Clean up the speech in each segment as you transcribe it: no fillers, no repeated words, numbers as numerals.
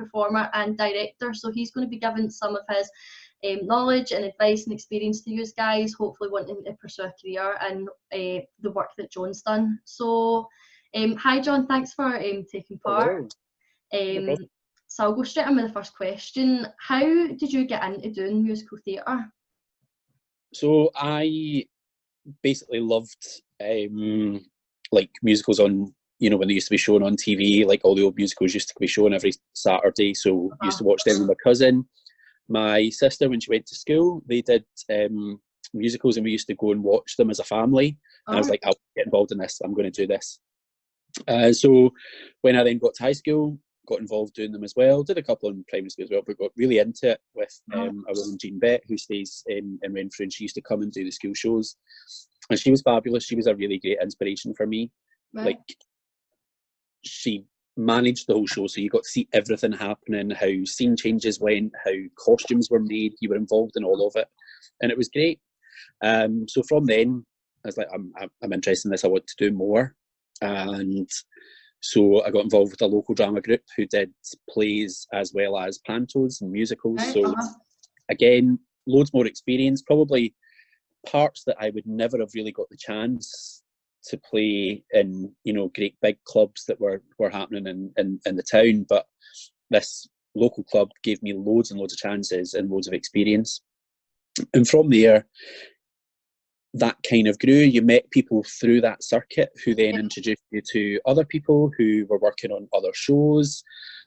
performer and director, so he's going to be giving some of his knowledge and advice and experience to you guys, hopefully wanting to pursue a career in the work that Jon's done. So hi Jon, thanks for taking part. No So I'll go straight in with the first question. How did you get into doing musical theatre? So I basically loved like musicals on, you know, when they used to be shown on TV, like all the old musicals used to be shown every Saturday, so I used to watch them with my cousin. My sister, when she went to school, they did musicals, and we used to go and watch them as a family. And I was like, I'll get involved in this, I'm going to do this. So when I then got to high school, got involved doing them as well, did a couple in primary school as well, but got really into it with a woman, Jean Bett, who stays in Renfrew, and she used to come and do the school shows, and she was fabulous. She was a really great inspiration for me. Like, she managed the whole show, so you got to see everything happening, how scene changes went, how costumes were made. You were involved in all of it, and it was great. So from then I was like, I'm interested in this, I want to do more. And so I got involved with a local drama group who did plays as well as pantos and musicals. So again, loads more experience, probably parts that I would never have really got the chance to play in, you know, great big clubs that were happening in the town. But this local club gave me loads and loads of chances and loads of experience. And from there, that kind of grew. You met people through that circuit who then introduced you to other people who were working on other shows.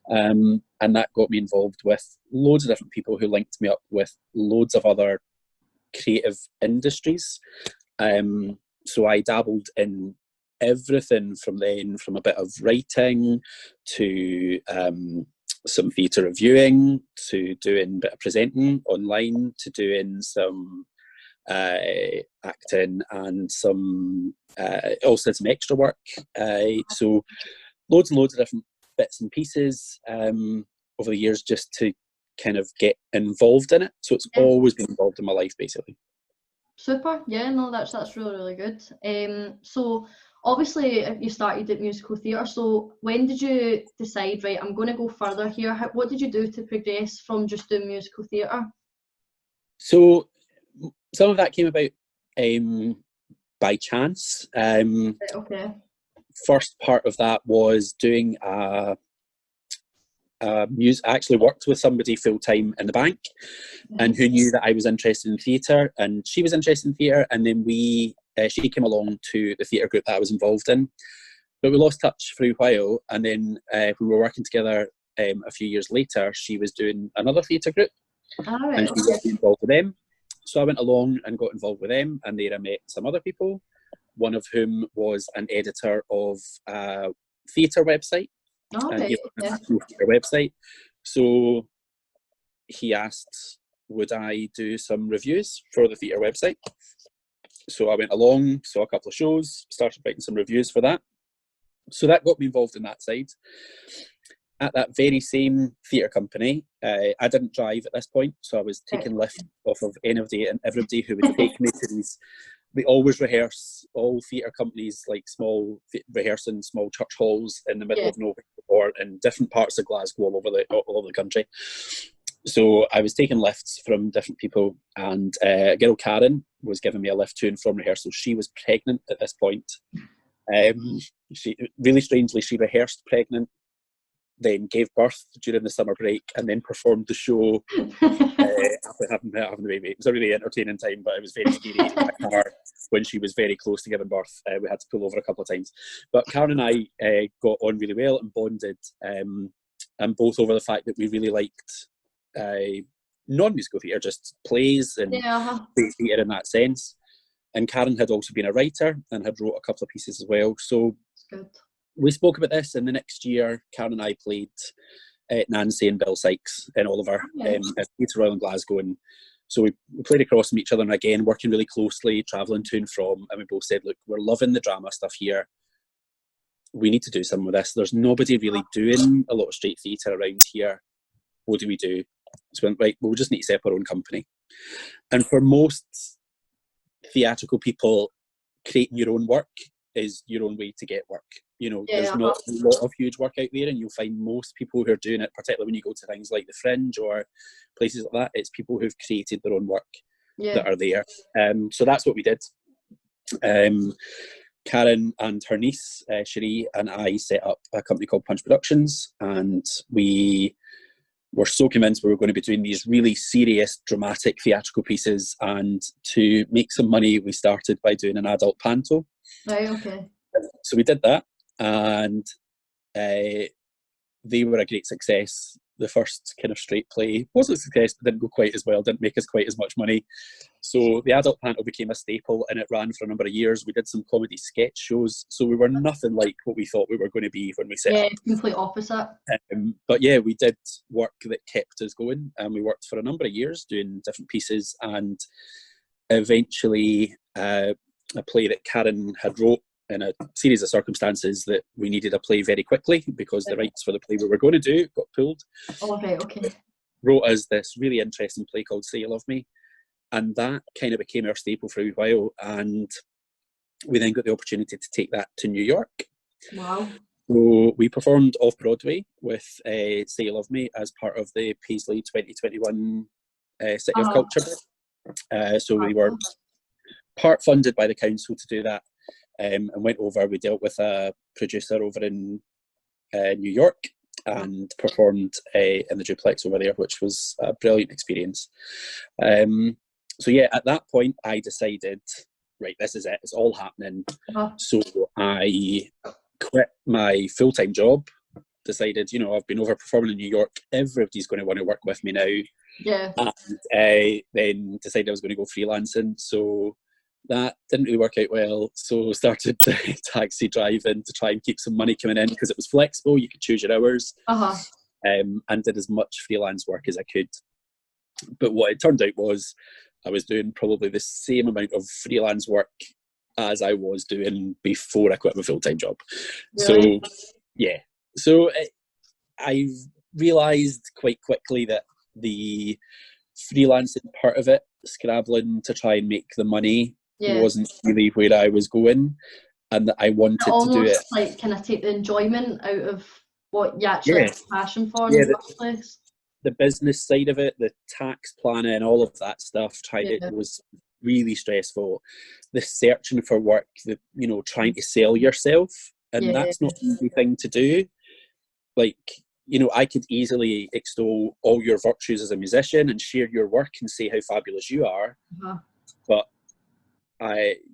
And that got me involved with loads of different people who linked me up with loads of other creative industries. So I dabbled in everything from then, from a bit of writing to some theatre reviewing, to doing a bit of presenting online, to doing some acting, and some also did some extra work. So loads and loads of different bits and pieces over the years, just to kind of get involved in it. So it's always been involved in my life, basically. Super. Yeah, no, that's really good. So obviously you started at musical theatre, so when did you decide, right, I'm going to go further here? What did you do to progress from just doing musical theatre? So some of that came about by chance. First part of that was doing I actually worked with somebody full-time in the bank, and who knew that I was interested in theatre, and she was interested in theatre, and then she came along to the theatre group that I was involved in, but we lost touch for a while. And then we were working together a few years later. She was doing another theatre group, and she was involved with them. So I went along and got involved with them, and there I met some other people, one of whom was an editor of a theatre website. Theatre website. So he asked, would I do some reviews for the theatre website? So I went along, saw a couple of shows, started writing some reviews for that. So that got me involved in that side. At that very same theatre company, I didn't drive at this point, so I was taking lift off of anybody and everybody who would take me to these. We always rehearse, all theatre companies, like rehearse in small church halls in the middle of nowhere, or in different parts of Glasgow, all over the country. So I was taking lifts from different people, and a girl, Karen, was giving me a lift to and from rehearsal. She was pregnant at this point. She, really strangely, she rehearsed pregnant, then gave birth during the summer break, and then performed the show after having the baby. It was a really entertaining time, but it was very scary in my car when she was very close to giving birth. We had to pull over a couple of times. But Karen and I got on really well and bonded, and both over the fact that we really liked non-musical theatre, just plays and theatre in that sense. And Karen had also been a writer and had wrote a couple of pieces as well. So we spoke about this, and the next year Karen and I played Nancy and Bill Sykes in Oliver at Theatre Royal in Glasgow. And so we played across from each other, and again working really closely, travelling to and from, and we both said, look, we're loving the drama stuff here, we need to do something with this. There's nobody really doing a lot of straight theatre around here. What do we do? So we went, right, well, we just need to set up our own company. And for most theatrical people, creating your own work is your own way to get work. You know, Yeah, there's not a lot of huge work out there, and you'll find most people who are doing it, particularly when you go to things like the Fringe or places like that, it's people who've created their own work that are there. So that's what we did. Karen and her niece, Cherie, and I set up a company called Punch Productions, and we were so convinced we were going to be doing these really serious, dramatic theatrical pieces. And to make some money, we started by doing an adult panto. Right, okay. So we did that, and they were a great success. The first kind of straight play was a success, but didn't go quite as well, didn't make us quite as much money. So the adult panto became a staple, and it ran for a number of years. We did some comedy sketch shows, so we were nothing like what we thought we were going to be when we set up. Yeah, complete opposite. But yeah, we did work that kept us going, and we worked for a number of years doing different pieces, and eventually a play that Karen had wrote in a series of circumstances that we needed a play very quickly because the rights for the play we were going to do got pulled. Oh, right, okay. Wrote us this really interesting play called Say You Love Me, and that kind of became our staple for a while, and we then got the opportunity to take that to New York. Wow. So we performed off-Broadway with Say You Love Me as part of the Paisley 2021 City of Culture. So we were part funded by the council to do that, and went over. We dealt with a producer over in New York and performed in the duplex over there, which was a brilliant experience. So yeah, at that point I decided, right, this is it, it's all happening. So I quit my full-time job, decided, you know, I've been overperforming in New York, everybody's going to want to work with me now. Yeah. And then decided I was going to go freelancing. So that didn't really work out well, so started taxi driving to try and keep some money coming in because it was flexible, you could choose your hours, and did as much freelance work as I could. But what it turned out was I was doing probably the same amount of freelance work as I was doing before I quit my full-time job. Really? So yeah, so I realised quite quickly that the freelancing part of it, scrabbling to try and make the money, wasn't really where I was going, and that I wanted to do it. Like kind of take the enjoyment out of what you actually have passion for in the first place. The business side of it, the tax planning, all of that stuff, it was really stressful. The searching for work, the trying to sell yourself, and that's not an easy thing to do. Like, I could easily extol all your virtues as a musician and share your work and say how fabulous you are, but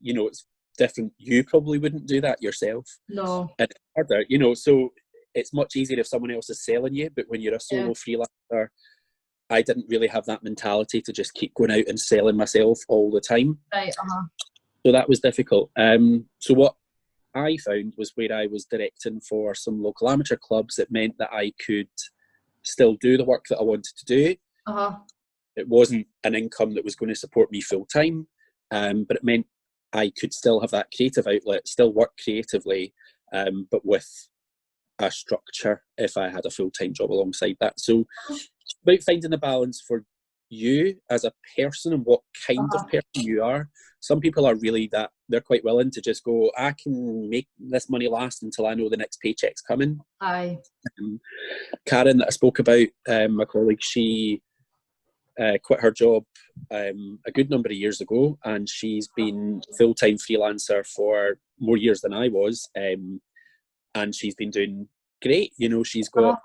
it's different. You probably wouldn't do that yourself. No. And it's harder, so it's much easier if someone else is selling you, but when you're a solo freelancer, I didn't really have that mentality to just keep going out and selling myself all the time. Right, So that was difficult. So what I found was where I was directing for some local amateur clubs, it meant that I could still do the work that I wanted to do. It wasn't an income that was going to support me full time, but it meant I could still have that creative outlet, still work creatively, but with a structure if I had a full-time job alongside that. So about finding the balance for you as a person and what kind of person you are. Some people are really that, they're quite willing to just go, I can make this money last until I know the next paycheck's coming. Karen that I spoke about, my colleague, she quit her job a good number of years ago, and she's been full-time freelancer for more years than I was, and she's been doing great. She's got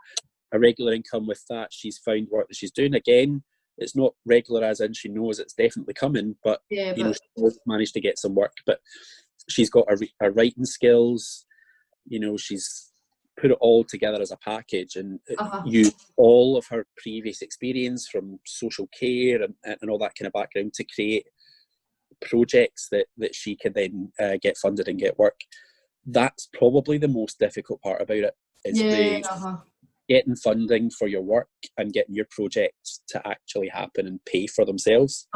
a regular income with that. She's found work that she's doing. Again, it's not regular as in she knows it's definitely coming, but she's managed to get some work. But she's got her writing skills. She's put it all together as a package and used all of her previous experience from social care and all that kind of background to create projects that she can then get funded and get work. That's probably the most difficult part about it, is getting funding for your work and getting your projects to actually happen and pay for themselves.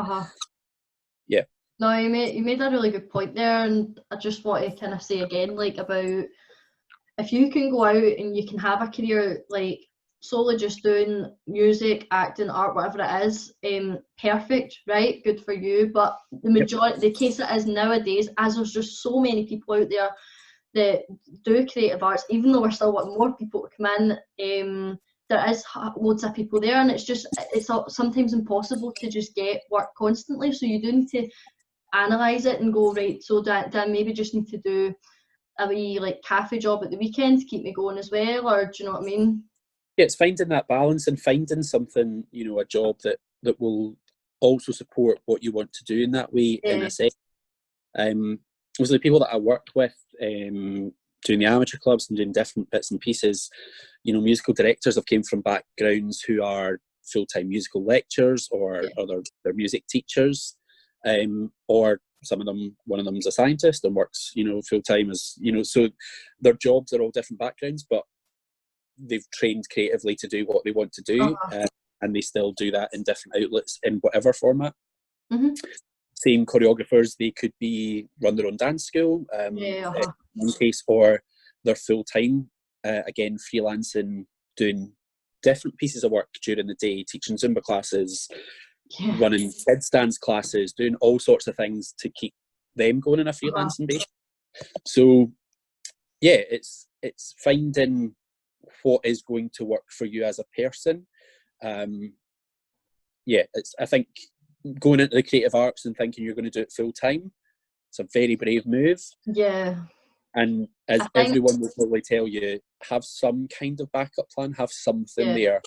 Yeah. No, you made a really good point there, and I just want to kind of say again, like, about if you can go out and you can have a career, like, solely just doing music, acting, art, whatever it is, perfect, right? Good for you. But the majority, the case it is nowadays, as there's just so many people out there that do creative arts, even though we're still wanting more people to come in, there is loads of people there, and it's sometimes impossible to just get work constantly. So you do need to analyse it and go, right, so do I maybe just need to do a wee like cafe job at the weekend to keep me going as well, or do you know what I mean? Yeah, it's finding that balance and finding something, a job that will also support what you want to do in that way. In a sense, obviously the people that I work with, doing the amateur clubs and doing different bits and pieces, musical directors have came from backgrounds who are full-time musical lecturers, or they're music teachers, or some of them, one of them's a scientist and works, full-time as, so their jobs are all different backgrounds, but they've trained creatively to do what they want to do, and they still do that in different outlets in whatever format. Same choreographers, they could run their own dance school, in one case, or they're full-time, again, freelancing, doing different pieces of work during the day, teaching Zumba classes, running kids dance classes, doing all sorts of things to keep them going on a freelancing basis. So yeah, it's finding what is going to work for you as a person. I think going into the creative arts and thinking you're going to do it full time, it's a very brave move. And as everyone will probably tell you, have some kind of backup plan, have something there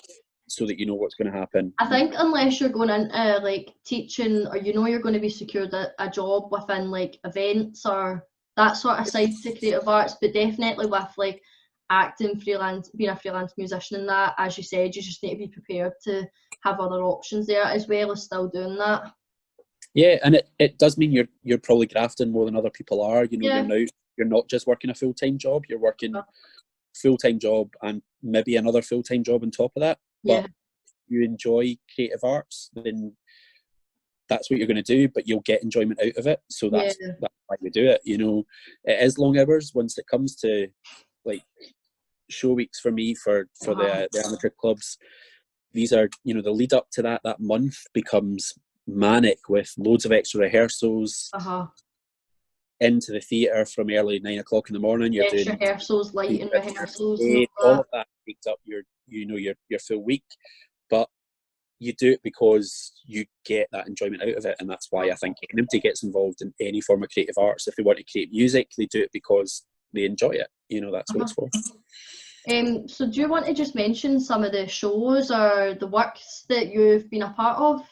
so that you know what's going to happen. I think unless you're going into like teaching, or you're going to be secured a job within like events or that sort of side to creative arts, but definitely with like acting, freelance, being a freelance musician and that, as you said, you just need to be prepared to have other options there as well as still doing that. Yeah, and it does mean you're probably grafting more than other people are. You're not just working a full-time job, you're working full-time job and maybe another full-time job on top of that. But if you enjoy creative arts, then that's what you're going to do, but you'll get enjoyment out of it. So that's why we do it. It is long hours once it comes to like show weeks for me for the amateur clubs. These are, the lead up to that month becomes manic with loads of extra rehearsals. Into the theatre from early 9 o'clock in the morning. You're doing rehearsals, lighting rehearsals, all of that takes up your full week, but you do it because you get that enjoyment out of it, and that's why I think anybody gets involved in any form of creative arts. If they want to create music, they do it because they enjoy it. That's what it's for. So do you want to just mention some of the shows or the works that you've been a part of?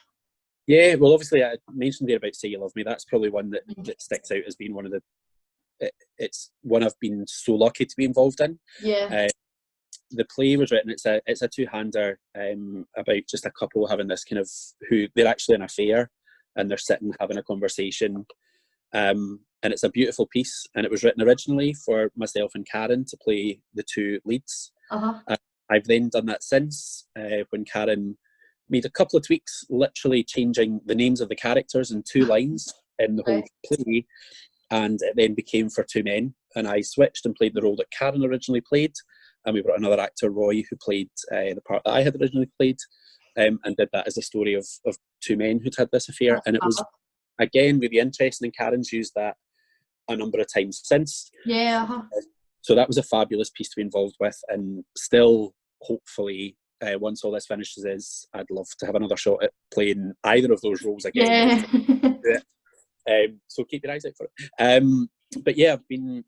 Yeah, well, obviously I mentioned there about Say You Love Me. That's probably one that sticks out as being one of the, it's one I've been so lucky to be involved in. The play was written, it's a two-hander about just a couple having this kind of, who they're actually in an affair and they're sitting having a conversation. And it's a beautiful piece, and it was written originally for myself and Karen to play the two leads. I've then done that since, when Karen made a couple of tweaks, literally changing the names of the characters in 2 lines in the whole play, and it then became For Two Men, and I switched and played the role that Karen originally played, and we brought another actor, Roy, who played the part that I had originally played, and did that as a story of 2 men who'd had this affair. And it was, again, really interesting, and Karen's used that a number of times since. So that was a fabulous piece to be involved with, and still, hopefully, once all this finishes, I'd love to have another shot at playing either of those roles again. So keep your eyes out for it. But yeah, I've been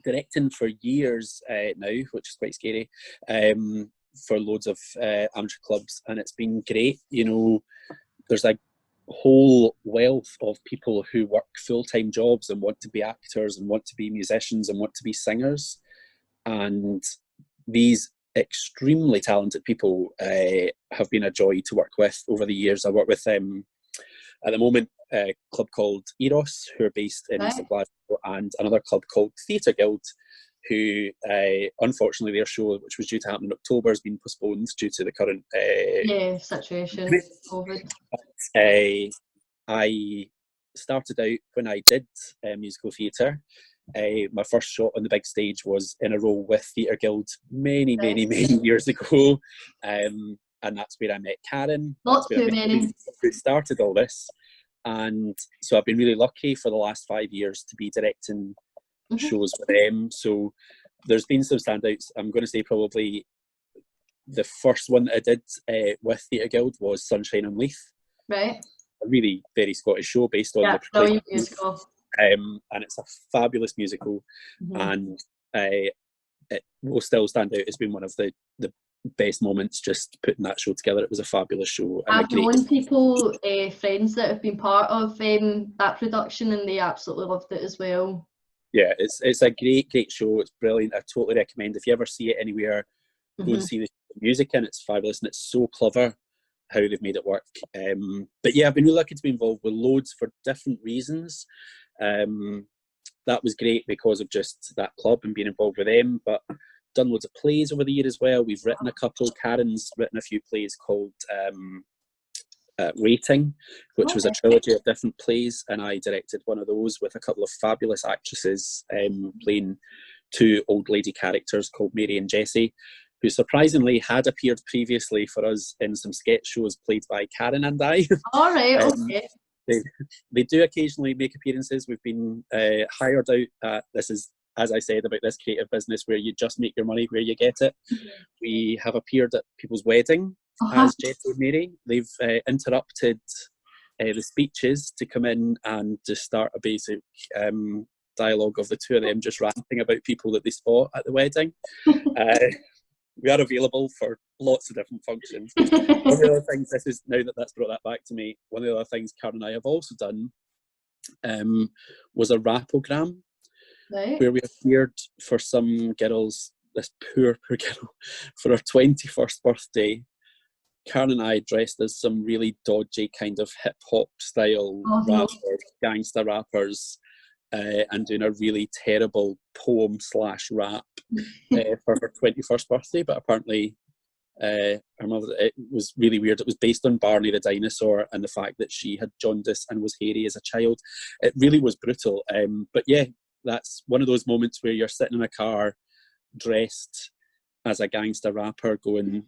directing for years now, which is quite scary, for loads of amateur clubs, and it's been great. There's a whole wealth of people who work full-time jobs and want to be actors and want to be musicians and want to be singers, and these extremely talented people have been a joy to work with over the years. I work with at the moment a club called Eros, who are based in East Glasgow, and another club called Theatre Guild, who unfortunately their show, which was due to happen in October, has been postponed due to the current situation, COVID. I started out when I did musical theatre My first shot on the big stage was in a role with Theatre Guild many years ago, and that's where I met Karen. Not too many. Who started all this, and so I've been really lucky for the last 5 years to be directing shows with them. So there's been some standouts. I'm going to say probably the first one that I did with Theatre Guild was Sunshine on Leith. Right. A really very Scottish show based on the brilliant musical. And it's a fabulous musical, and it will still stand out as being one of the best moments just putting that show together. It was a fabulous show. And I've known people, friends that have been part of that production, and they absolutely loved it as well. Yeah, it's a great show. It's brilliant. I totally recommend, if you ever see it anywhere, go and see the music, and it's fabulous, and it's so clever how they've made it work. But yeah, I've been really lucky to be involved with loads for different reasons. That was great because of just that club and being involved with them, but done loads of plays over the year as well. We've written a couple. Karen's written a few plays called Waiting, which was a trilogy of different plays, and I directed one of those with a couple of fabulous actresses playing two old lady characters called Mary and Jessie, who surprisingly had appeared previously for us in some sketch shows played by Karen and I. All right, okay. They do occasionally make appearances. We've been hired out. This is, as I said, about this creative business where you just make your money where you get it. We have appeared at people's wedding as Jessie and Mary. They've interrupted the speeches to come in and just start a basic dialogue of the two of them just ranting about people that they spot at the wedding. We are available for lots of different functions. One of the other things, now that's brought that back to me, one of the other things Karen and I have also done was a rapogram, where we appeared for some girls, this poor girl, for her 21st birthday. Karen and I dressed as some really dodgy kind of hip-hop style gangster rappers, and doing a really terrible poem/rap for her 21st birthday. But apparently her mother, it was really weird. It was based on Barney the dinosaur and the fact that she had jaundice and was hairy as a child. It really was brutal. But yeah, that's one of those moments where you're sitting in a car dressed as a gangster rapper going,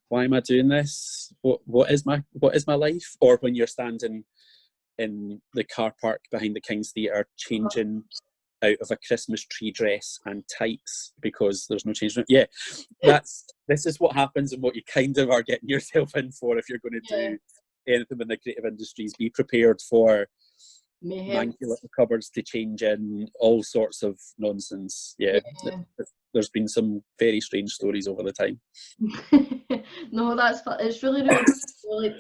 why am I doing this? What is my life? Or when you're standing in the car park behind the King's Theatre changing out of a Christmas tree dress and tights because there's no change. Yeah, this is what happens and what you kind of are getting yourself in for if you're going to do anything in the creative industries. Be prepared for manky little cupboards to change in, all sorts of nonsense. Yeah. There's been some very strange stories over the time. No, that's fun. It's really like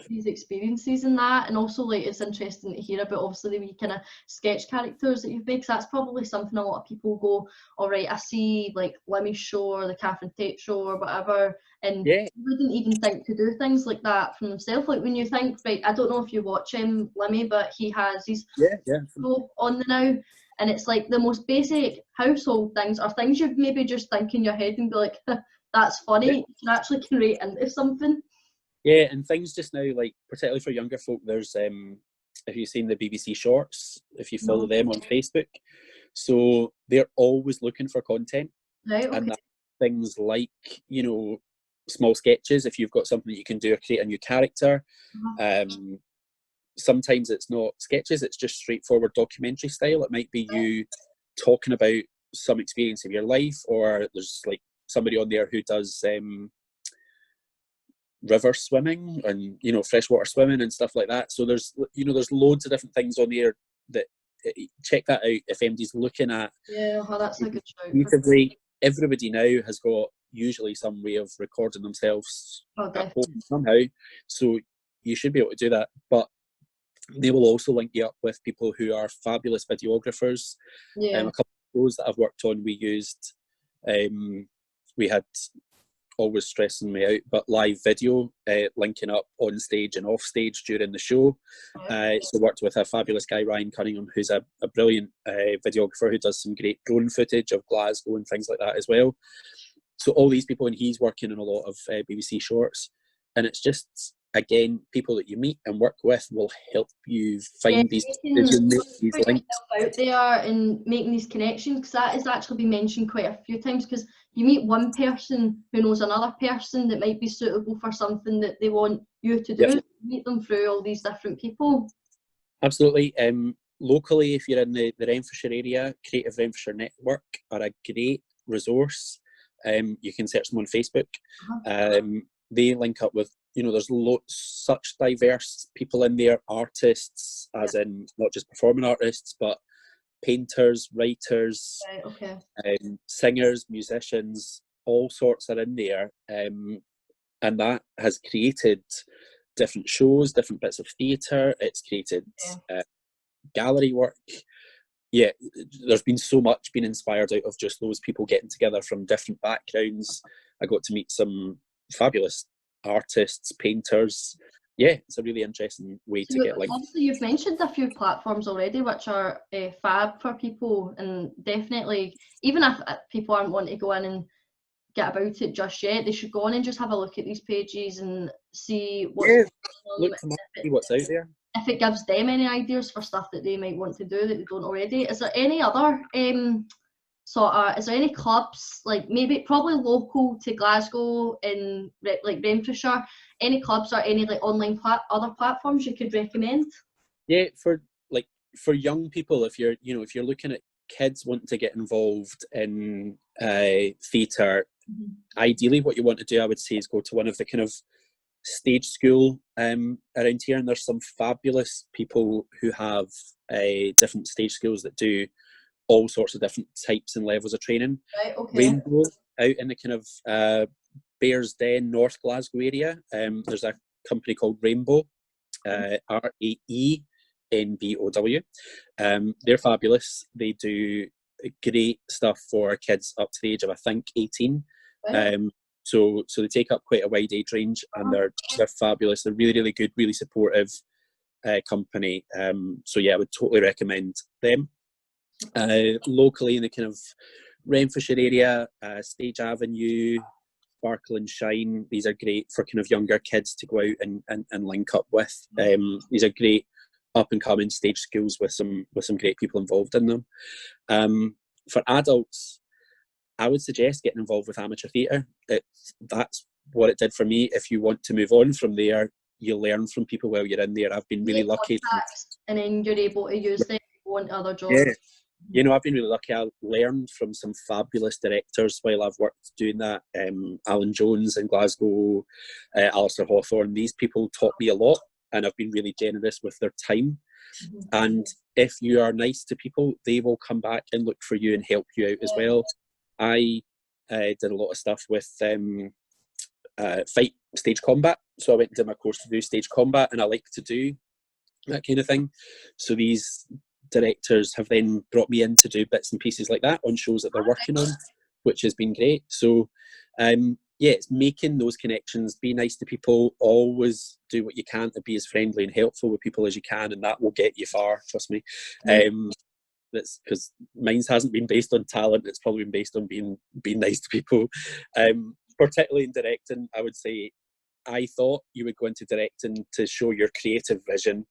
these experiences and that, and also like it's interesting to hear about obviously the wee kind of sketch characters that you've made, because that's probably something a lot of people go, all right, I see like Limmy's show or the Catherine Tate show or whatever, and wouldn't even think to do things like that from themselves. Like when you think, right, I don't know if you watch Limmy, but he has his show on the now. And it's like the most basic household things are things you'd maybe just think in your head and be like, that's funny. You can actually create into something. Yeah, and things just now, like particularly for younger folk, there's if you've seen the BBC Shorts, if you follow them on Facebook, so they're always looking for content. Right, okay. And that's things like, you know, small sketches, if you've got something that you can do or create a new character. Sometimes it's not sketches, it's just straightforward documentary style. It might be you talking about some experience of your life, or there's like somebody on there who does river swimming and, you know, freshwater swimming and stuff like that. So there's, you know, there's loads of different things on there that check that out if anybody's looking at. Yeah, that's a good shout. Everybody now has got usually some way of recording themselves at home somehow, so you should be able to do that. But they will also link you up with people who are fabulous videographers. A couple of shows that I've worked on, we used, we had, always stressing me out, but live video linking up on stage and off stage during the show. So worked with a fabulous guy, Ryan Cunningham, who's a brilliant videographer who does some great drone footage of Glasgow and things like that as well. So all these people, and he's working on a lot of BBC Shorts, and it's just again, people that you meet and work with will help you Yeah, find these, you can these put links. yourself out there and making these connections, because that has actually been mentioned quite a few times, because you meet one person who knows another person that might be suitable for something that they want you to do. Yep. Meet them through all these different people. Absolutely. Locally, if you're in the Renfrewshire area, Creative Renfrewshire Network are a great resource. You can search them on Facebook. They link up with, there's such diverse people in there, artists, as in not just performing artists, but painters, writers, Right, okay. singers, musicians, all sorts are in there. And that has created different shows, different bits of theatre. It's created gallery work. Yeah, there's been so much being inspired out of just those people getting together from different backgrounds. I got to meet some fabulous artists, painters. Yeah, it's a really interesting way to get linked. Obviously, you've mentioned a few platforms already which are fab for people, and definitely, even if people aren't wanting to go in and get about it just yet, they should go on and just have a look at these pages and see what's look them up, see what's out there. If it gives them any ideas for stuff that they might want to do that they don't already. Is there any other is there any clubs, like maybe probably local to Glasgow in like Renfrewshire, any clubs or any like online other platforms you could recommend? Yeah, for young people, if you're looking at kids wanting to get involved in theatre, ideally what you want to do, I would say, is go to one of the kind of stage school around here, and there's some fabulous people who have different stage schools that do all sorts of different types and levels of training. Right, okay. Rainbow, out in the kind of Bearsden, North Glasgow area, there's a company called Rainbow, RAENBOW. They're fabulous. They do great stuff for kids up to the age of, I think, 18. Right. So they take up quite a wide age range, and they're fabulous. They're really, really good, really supportive company. So yeah, I would totally recommend them. Locally in the kind of Renfrewshire area, Stage Avenue, Sparkle and Shine, these are great for kind of younger kids to go out and link up with. These are great up and coming stage schools with some great people involved in them. For adults, I would suggest getting involved with amateur theatre. That's what it did for me. If you want to move on from there, you learn from people while you're in there. I've been really lucky. And then you're able to use them to go into other jobs. Yeah. I've been really lucky. I learned from some fabulous directors while I've worked doing that. Alan Jones in Glasgow, Alistair Hawthorne. These people taught me a lot, and I've been really generous with their time. And if you are nice to people, they will come back and look for you and help you out as well. I did a lot of stuff with fight stage combat, so I went and did my course to do stage combat, and I like to do that kind of thing. So these directors have then brought me in to do bits and pieces like that on shows that they're working on, which has been great. So it's making those connections, be nice to people, always do what you can to be as friendly and helpful with people as you can, and that will get you far, trust me. That's because mine hasn't been based on talent, it's probably been based on being nice to people. Particularly in directing, I would say I thought you would go into directing to show your creative vision,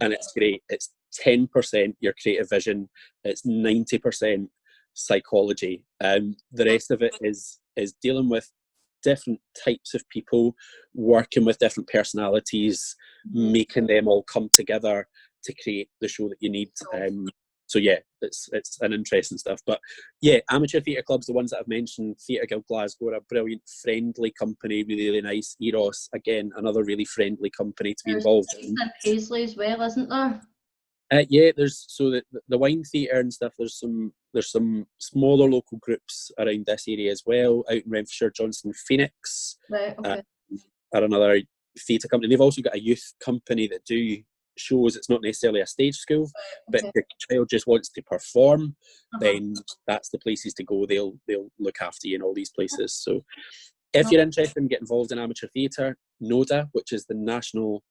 and it's great. It's 10% your creative vision, it's 90% psychology. The rest of it is dealing with different types of people, working with different personalities, making them all come together to create the show that you need. So yeah, it's an interesting stuff. But yeah, amateur theatre clubs, the ones that I've mentioned, Theatre Guild Glasgow, are a brilliant, friendly company, really, really nice. Eros, again, another really friendly company to be involved in. There's Paisley as well, isn't there? Yeah, there's the wine theatre and stuff. There's some smaller local groups around this area as well. Out in Renfrewshire, Johnson Phoenix, right, okay. Are another theatre company. They've also got a youth company that do shows. It's not necessarily a stage school, but if your child just wants to perform, then that's the places to go. They'll look after you in all these places. So if you're interested in getting involved in amateur theatre, NODA, which is the National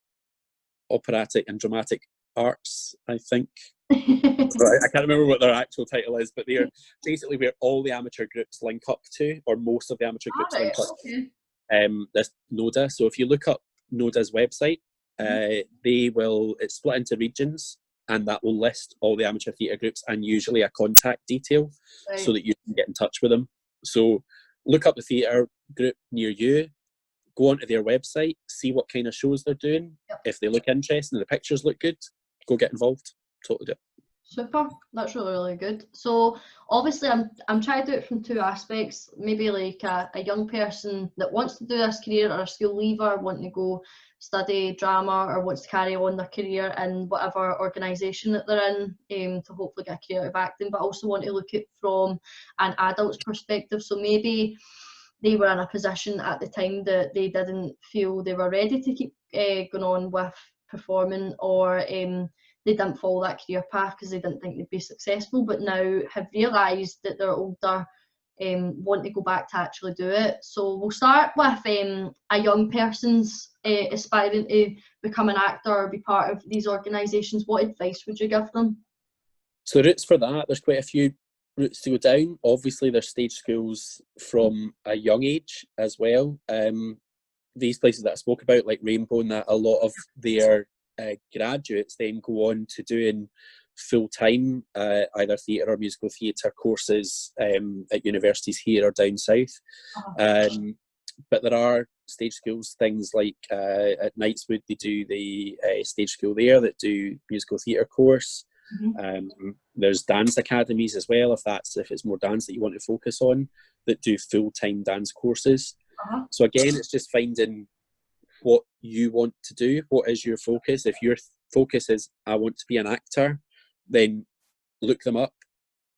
Operatic and Dramatic Arts, I think. I can't remember what their actual title is, but they're basically where all the amateur groups link up to, or most of the amateur groups link up to. This NODA. So if you look up NODA's website. It's split into regions, and that will list all the amateur theatre groups and usually a contact detail so that you can get in touch with them. So look up the theatre group near you, go onto their website, see what kind of shows they're doing. If they look interesting and the pictures look good, go get involved. Totally do it. Super, that's really, really good. So obviously I'm trying to do it from two aspects, maybe like a young person that wants to do this career, or a school leaver wanting to go study drama or wants to carry on their career in whatever organisation that they're in, to hopefully get a career out of acting, but also want to look at it from an adult's perspective. So maybe they were in a position at the time that they didn't feel they were ready to keep going on with performing, or they didn't follow that career path because they didn't think they'd be successful, but now have realised that they're older, want to go back to actually do it. So we'll start with a young person's aspiring to become an actor or be part of these organisations. What advice would you give them? So the routes for that, there's quite a few routes to go down. Obviously, there's stage schools from a young age as well. These places that I spoke about, like Rainbow, and that, a lot of their graduates then go on to doing full-time either theatre or musical theatre courses at universities here or down south. But there are stage schools, things like at Knightswood, they do the stage school there that do musical theatre course. There's dance academies as well, if it's more dance that you want to focus on, that do full-time dance courses. So again, it's just finding what you want to do. What is your focus? If your focus is, I want to be an actor, then look them up.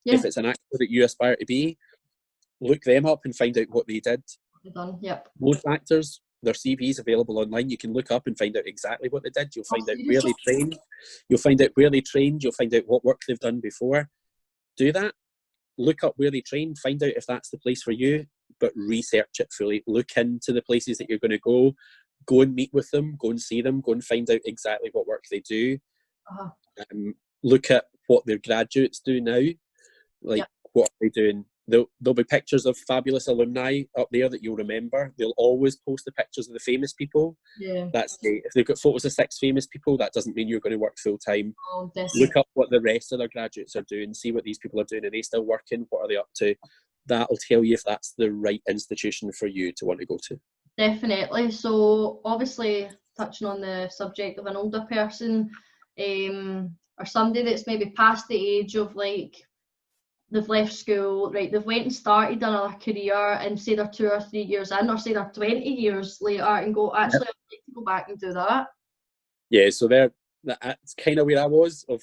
If it's an actor that you aspire to be, look them up and find out what they did. Most actors, their CVs available online. You can look up and find out exactly what they did. You'll find out where they trained. You'll find out where they trained. You'll find out what work they've done before. Do that. Look up where they trained. Find out if that's the place for you, but research it fully. Look into the places that you're going to go. Go and meet with them. Go and see them. Go and find out exactly what work they do. Look at what their graduates do now. Like, what are they doing? There'll be pictures of fabulous alumni up there that you'll remember. They'll always post the pictures of the famous people. That's great. If they've got photos of 6 famous people, that doesn't mean you're going to work full time. Look up what the rest of their graduates are doing. See what these people are doing. Are they still working? What are they up to? That'll tell you if that's the right institution for you to want to go to. Definitely. So obviously, touching on the subject of an older person, or somebody that's maybe past the age of, like, they've left school, right, they've went and started another career, and say they're 2 or 3 years in, or say they're 20 years later, and go, actually, I'd like to go back and do that. So that's kind of where I was, of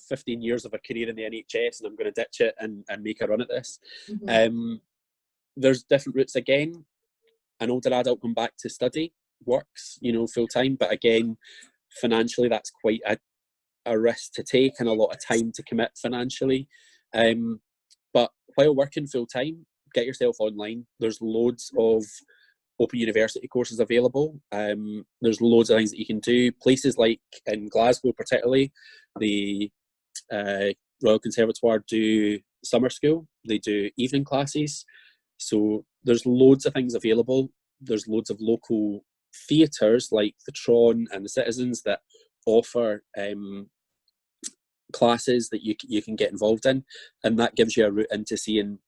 15 years of a career in the NHS, and I'm going to ditch it and make a run at this. There's different routes again. An older adult going back to study works, full time, but again, financially, that's quite a risk to take and a lot of time to commit financially. But while working full time, get yourself online. There's loads of open university courses available. There's loads of things that you can do. Places like in Glasgow, particularly, the Royal Conservatoire do summer school. They do evening classes. So there's loads of things available. There's loads of local theatres like the Tron and the Citizens that offer classes that you can get involved in, and that gives you a route into seeing,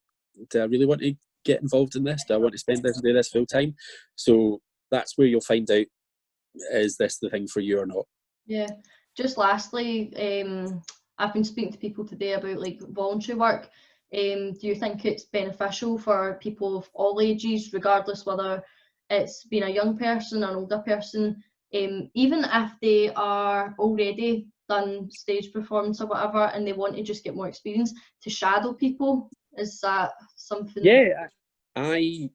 do I really want to get involved in this? Do I want to spend this and do this full time? So that's where you'll find out, is this the thing for you or not? Just lastly, I've been speaking to people today about, like, voluntary work. Do you think it's beneficial for people of all ages, regardless whether it's being a young person or an older person, even if they are already done stage performance or whatever, and they want to just get more experience, to shadow people? Is that something? I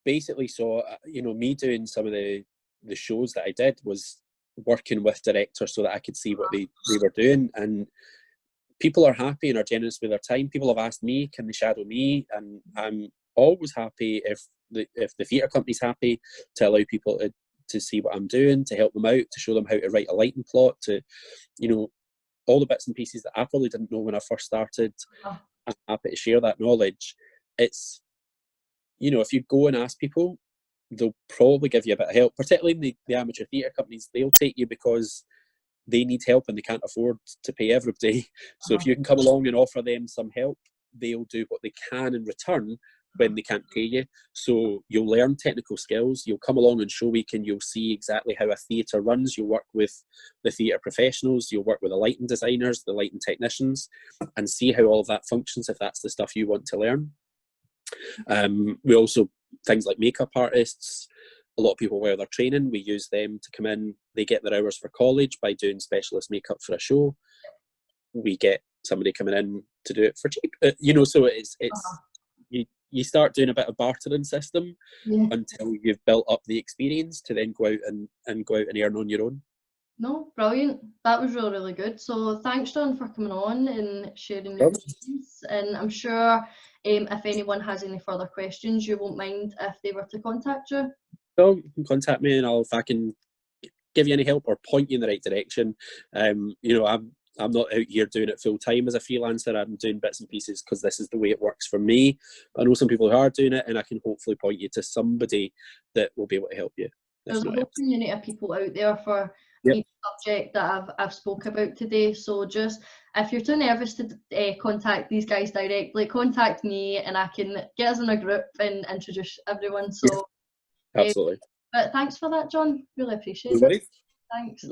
basically saw, me doing some of the shows that I did was working with directors so that I could see what they were doing, and people are happy and are generous with their time. People have asked me, can they shadow me? And I'm always happy if the theatre company's happy to allow people to see what I'm doing, to help them out, to show them how to write a lighting plot, to, all the bits and pieces that I probably didn't know when I first started. I'm happy to share that knowledge. It's, if you go and ask people, they'll probably give you a bit of help, particularly in the amateur theatre companies. They'll take you because they need help and they can't afford to pay everybody. So if you can come along and offer them some help, they'll do what they can in return when they can't pay you. So you'll learn technical skills, you'll come along and show week, and you'll see exactly how a theatre runs. You'll work with the theatre professionals, you'll work with the lighting designers, the lighting technicians, and see how all of that functions if that's the stuff you want to learn. We also, things like makeup artists, a lot of people wear their training, we use them to come in. They get their hours for college by doing specialist makeup for a show. We get somebody coming in to do it for cheap, so it's you start doing a bit of bartering system until you've built up the experience to then go out and earn on your own. No, brilliant. That was really, really good. So thanks, John, for coming on and sharing your views. And I'm sure if anyone has any further questions, you won't mind if they were to contact you. So you can contact me, and if I can give you any help or point you in the right direction. I'm not out here doing it full time as a freelancer. I'm doing bits and pieces because this is the way it works for me. But I know some people who are doing it, and I can hopefully point you to somebody that will be able to help you. There's a whole community of people out there for each subject that I've spoke about today. So just, if you're too nervous to contact these guys directly, contact me and I can get us in a group and introduce everyone. So absolutely. But thanks for that, John. Really appreciate it. Thanks.